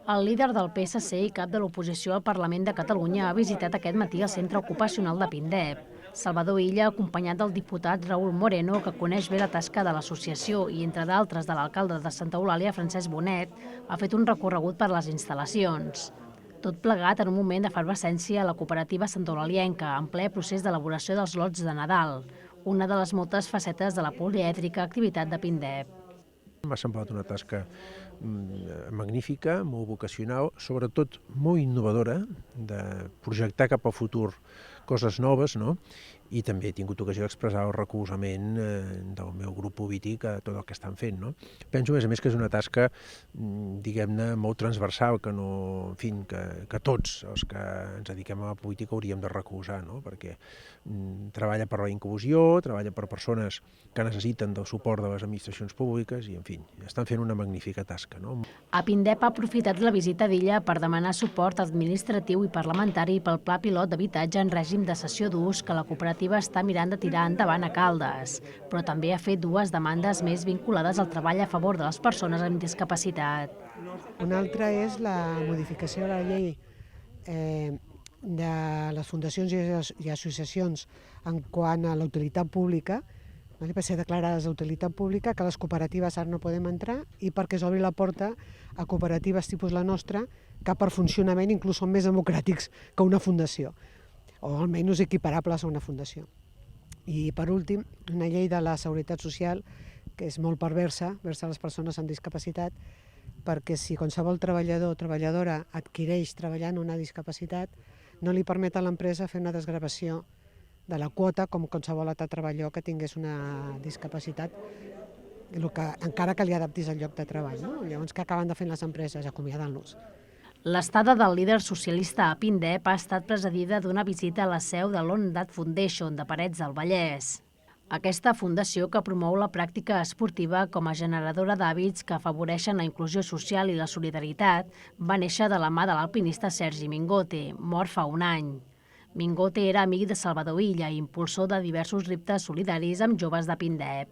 El líder del PSC i cap de l'oposició al Parlament de Catalunya ha visitat aquest matí el centre ocupacional de Pindep. Salvador Illa, acompanyat del diputat Raúl Moreno, que coneix bé la tasca de l'associació, i entre d'altres de l'alcalde de Santa Eulàlia, Francesc Bonet, ha fet un recorregut per les instal·lacions. Tot plegat en un moment d'efervescència a la cooperativa santaeulalienca, en ple procés d'elaboració dels lots de Nadal, una de les moltes facetes de la polièdrica activitat de Pindep. M'ha semblat una tasca magnífica, molt vocacional, sobretot molt innovadora, de projectar cap al futur coses noves, no? I també he tingut ocasió d'expressar el recolzament del meu grup polític a tot el que estan fent, no? Penso, a més, que és una tasca, diguem-ne, molt transversal, que tots els que ens dediquem a la política hauríem de recolzar, no? Perquè treballa per la inclusió, treballa per persones que necessiten del suport de les administracions públiques i, en fi, estan fent una magnífica tasca, no? A Pindep ha aprofitat la visita d'Illa per demanar suport administratiu i parlamentari pel Pla Pilot d'Habitatge en règim de cessió d'ús que la cooperativa està mirant de tirar endavant a Caldes, però també ha fet dues demandes més vinculades al treball a favor de les persones amb discapacitat. Una altra és la modificació de la llei de les fundacions i associacions en quant a la utilitat pública, per ser declarades d'utilitat pública, que les cooperatives ara no podem entrar i perquè s'obri la porta a cooperatives tipus la nostra, que per funcionament inclús són més democràtics que una fundació, o almenys equiparables a una fundació. I per últim, una llei de la Seguretat Social que és molt perversa vers les persones amb discapacitat, perquè si qualsevol treballador o treballadora adquireix treballant una discapacitat, no li permet a l'empresa fer una desgravació de la quota com qualsevol altre treballador que tingués una discapacitat, encara que li adaptis al lloc de treball. No? Llavors, què acaben de fer les empreses? Acomiadant-los. L'estada del líder socialista a Pindep ha estat precedida d'una visita a la seu de l'Ondat Foundation de Parets del Vallès. Aquesta fundació, que promou la pràctica esportiva com a generadora d'hàbits que afavoreixen la inclusió social i la solidaritat, va néixer de la mà de l'alpinista Sergi Mingote, mort fa un any. Mingote era amic de Salvador Illa i impulsor de diversos reptes solidaris amb joves de Pindep.